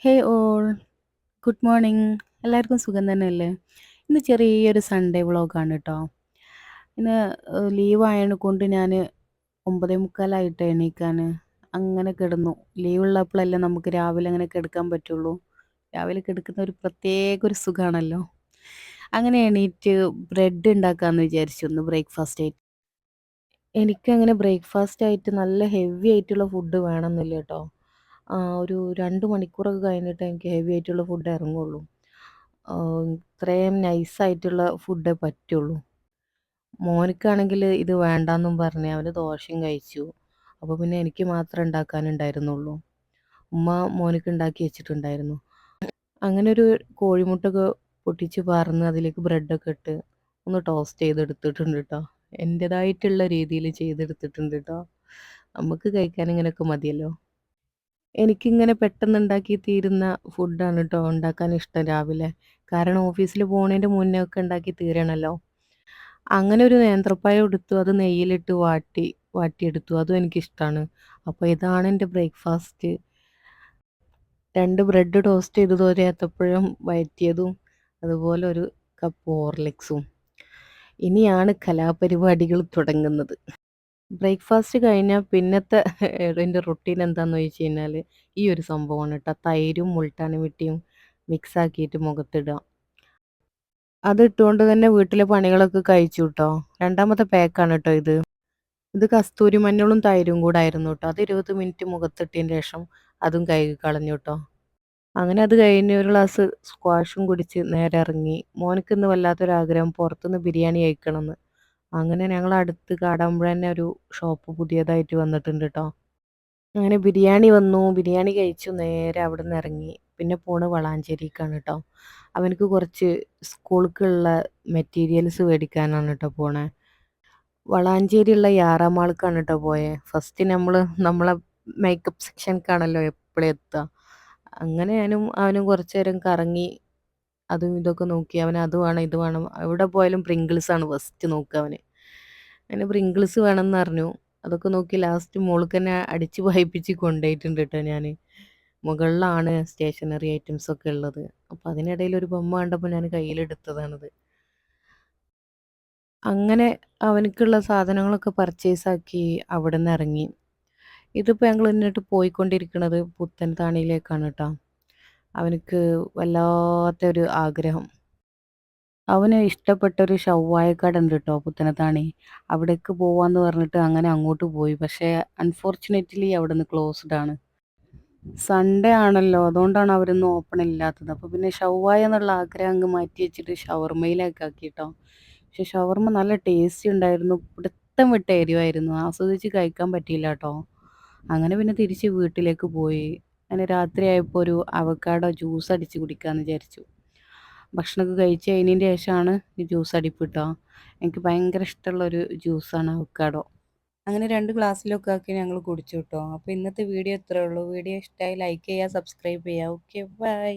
ഹേ all, good morning. എല്ലാവർക്കും സുഖം തന്നെയല്ലേ? ഇന്ന് ചെറിയൊരു സൺഡേ വ്ളോഗാണ് കേട്ടോ. ഇന്ന് ലീവ് ആയത് കൊണ്ട് ഞാൻ 9:45 എണീക്കാൻ അങ്ങനെ കിടന്നു. ലീവുള്ളപ്പോഴല്ലേ നമുക്ക് രാവിലെ അങ്ങനെ കിടക്കാൻ പറ്റുള്ളൂ. രാവിലെ കിടക്കുന്ന ഒരു പ്രത്യേക ഒരു സുഖമാണല്ലോ. അങ്ങനെ എണീറ്റ് ബ്രെഡ് ഉണ്ടാക്കാമെന്ന് വിചാരിച്ചു ഒന്ന് ബ്രേക്ക്ഫാസ്റ്റ് ആയിട്ട്. എനിക്കങ്ങനെ ബ്രേക്ക്ഫാസ്റ്റ് ആയിട്ട് നല്ല ഹെവി ആയിട്ടുള്ള ഫുഡ് വേണമെന്നില്ല കേട്ടോ. ഒരു 2 മണിക്കൂറൊക്കെ കഴിഞ്ഞിട്ടേ എനിക്ക് ഹെവി ആയിട്ടുള്ള ഫുഡ് ഇറങ്ങുള്ളൂ. ഇത്രയും നൈസായിട്ടുള്ള ഫുഡേ പറ്റുള്ളൂ. മോനിക്കാണെങ്കിൽ ഇത് വേണ്ടാന്നും പറഞ്ഞ് അവന് ദോശയും കഴിച്ചു. അപ്പോൾ പിന്നെ എനിക്ക് മാത്രമേ ഉണ്ടാക്കാനുണ്ടായിരുന്നുള്ളൂ. ഉമ്മ മോനിക്ക് ഉണ്ടാക്കി വെച്ചിട്ടുണ്ടായിരുന്നു. അങ്ങനെ ഒരു കോഴിമുട്ടയൊക്കെ പൊട്ടിച്ച് പാർന്ന് അതിലേക്ക് ബ്രെഡൊക്കെ ഇട്ട് ഒന്ന് ടോസ്റ്റ് ചെയ്തെടുത്തിട്ടുണ്ട് കേട്ടോ. എൻ്റേതായിട്ടുള്ള രീതിയിൽ ചെയ്തെടുത്തിട്ടുണ്ട് കേട്ടോ. നമുക്ക് കഴിക്കാൻ ഇങ്ങനെയൊക്കെ മതിയല്ലോ. എനിക്കിങ്ങനെ പെട്ടെന്നുണ്ടാക്കി തീരുന്ന ഫുഡാണ് കേട്ടോ ഉണ്ടാക്കാൻ ഇഷ്ടം രാവിലെ. കാരണം ഓഫീസിൽ പോണേൻ്റെ മുന്നേ ഒക്കെ ഉണ്ടാക്കി തീരണല്ലോ. അങ്ങനെ ഒരു നേന്ത്രപ്പഴം എടുത്തു, അത് നെയ്യിലിട്ട് വാട്ടിയെടുത്തു. അതും എനിക്കിഷ്ടമാണ്. അപ്പോൾ ഇതാണ് എൻ്റെ ബ്രേക്ക്ഫാസ്റ്റ്. 2 ബ്രെഡ് ടോസ്റ്റ് ചെയ്തത്, ഒരു ഏത്തപ്പഴം വഴറ്റിയതും, അതുപോലെ ഒരു കപ്പ് ഹോർലിക്സും. ഇനിയാണ് കലാപരിപാടികൾ തുടങ്ങുന്നത്. ബ്രേക്ക്ഫാസ്റ്റ് കഴിഞ്ഞാൽ പിന്നത്തെ എൻ്റെ റൊട്ടീൻ എന്താണെന്ന് ചോദിച്ചു കഴിഞ്ഞാൽ ഈ ഒരു സംഭവമാണ് കേട്ടോ. തൈരും മുൾട്ടാണി മിട്ടിയും മിക്സ് ആക്കിയിട്ട് മുഖത്തിടുക. അത് ഇട്ടുകൊണ്ട് തന്നെ വീട്ടിലെ പണികളൊക്കെ കഴിച്ചു കേട്ടോ. രണ്ടാമത്തെ പാക്കാണ് കേട്ടോ ഇത്. ഇത് കസ്തൂരി മഞ്ഞളും തൈരും കൂടെ ആയിരുന്നു കേട്ടോ. അത് 20 മിനിറ്റ് മുഖത്തിട്ടതിന് ശേഷം അതും കഴുകി കളഞ്ഞു കേട്ടോ. അങ്ങനെ അത് കഴിഞ്ഞ് ഒരു ഗ്ലാസ് സ്ക്വാഷും കുടിച്ച് നേരെ ഇറങ്ങി. മോനക്ക് ഇന്ന് വല്ലാത്തൊരാഗ്രഹം പുറത്തുനിന്ന് ബിരിയാണി കഴിക്കണമെന്ന്. അങ്ങനെ ഞങ്ങൾ അടുത്ത് കാടാമ്പുഴ തന്നെ ഒരു ഷോപ്പ് പുതിയതായിട്ട് വന്നിട്ടുണ്ട് കേട്ടോ. അങ്ങനെ ബിരിയാണി വന്നു. ബിരിയാണി കഴിച്ചു നേരെ അവിടെ നിന്ന് ഇറങ്ങി. പിന്നെ പോണ് വളാഞ്ചേരിക്കാണ് കേട്ടോ. അവനക്ക് കുറച്ച് സ്കൂൾക്കുള്ള മെറ്റീരിയൽസ് മേടിക്കാനാണ് കേട്ടോ പോണേ. വളാഞ്ചേരിയുള്ള യാറാമാൾക്കാണ് കേട്ടോ പോയെ. ഫസ്റ്റ് നമ്മളെ മേക്കപ്പ് സെക്ഷൻക്കാണല്ലോ എപ്പോഴും എത്തുക. അങ്ങനെ അവനും കുറച്ച് നേരം കറങ്ങി അതും ഇതൊക്കെ നോക്കി. അവൻ അത് വേണം ഇത് വേണം. എവിടെ പോയാലും പ്രിങ്കിൾസാണ് ഫസ്റ്റ് നോക്കുക അവന്. അങ്ങനെ പ്രിങ്കിൾസ് വേണമെന്ന് പറഞ്ഞു. അതൊക്കെ നോക്കി ലാസ്റ്റ് മോൾക്ക് തന്നെ അടിച്ച് വായിപ്പിച്ച് കൊണ്ടുപോയിട്ടുണ്ട് കേട്ടോ ഞാൻ. മുകളിലാണ് സ്റ്റേഷനറി ഐറ്റംസ് ഒക്കെ ഉള്ളത്. അപ്പോൾ അതിനിടയിൽ ഒരു ബൊമ്മ കണ്ടപ്പോൾ ഞാൻ കയ്യിലെടുത്തതാണത്. അങ്ങനെ അവനക്കുള്ള സാധനങ്ങളൊക്കെ പർച്ചേസ് ആക്കി അവിടെ നിന്ന് ഇറങ്ങി. ഇതിപ്പോൾ ഞങ്ങൾ എന്നിട്ട് പോയിക്കൊണ്ടിരിക്കുന്നത് പുത്തൻതാണിയിലേക്കാണ് കേട്ടോ. അവനക്ക് വല്ലാത്തൊരു ആഗ്രഹം. അവന് ഇഷ്ടപ്പെട്ടൊരു ഷവ്വായ കട ഉണ്ട് കേട്ടോ പുത്തനത്താണി. അവിടേക്ക് പോവാന്ന് പറഞ്ഞിട്ട് അങ്ങനെ അങ്ങോട്ട് പോയി. പക്ഷേ അൺഫോർച്ചുനേറ്റ്ലി അവിടെ നിന്ന് ക്ലോസ്ഡ് ആണ്. സൺഡേ ആണല്ലോ, അതുകൊണ്ടാണ് അവരൊന്നും ഓപ്പൺ ഇല്ലാത്തത്. അപ്പോൾ പിന്നെ ഷവ്വായ എന്നുള്ള ആഗ്രഹം അങ്ങ് മാറ്റി വെച്ചിട്ട് ഷവർമ്മയിലേക്ക് ആക്കി കേട്ടോ. പക്ഷെ ഷവർമ്മ നല്ല ടേസ്റ്റി ഉണ്ടായിരുന്നു. പിടുത്തം വിട്ട എരിവായിരുന്നു. ആസ്വദിച്ച് കഴിക്കാൻ പറ്റിയില്ല കേട്ടോ. അങ്ങനെ പിന്നെ തിരിച്ച് വീട്ടിലേക്ക് പോയി. അങ്ങനെ രാത്രിയായപ്പോൾ ഒരു അവക്കാഡോ ജ്യൂസ് അടിച്ച് കുടിക്കാമെന്ന് വിചാരിച്ചു. ഭക്ഷണമൊക്കെ കഴിച്ച് കഴിഞ്ഞതിൻ്റെ ശേഷമാണ് ഈ ജ്യൂസ് അടിപ്പ് കേട്ടോ. എനിക്ക് ഭയങ്കര ഇഷ്ടമുള്ളൊരു ജ്യൂസാണ് അവക്കാഡോ. അങ്ങനെ 2 ഗ്ലാസ്സിലൊക്കെ ആക്കി ഞങ്ങൾ കുടിച്ചു കേട്ടോ. അപ്പോൾ ഇന്നത്തെ വീഡിയോ ഇത്രയേ ഉള്ളൂ. വീഡിയോ ഇഷ്ടമായി ലൈക്ക് ചെയ്യുക, സബ്സ്ക്രൈബ് ചെയ്യുക. Okay, by.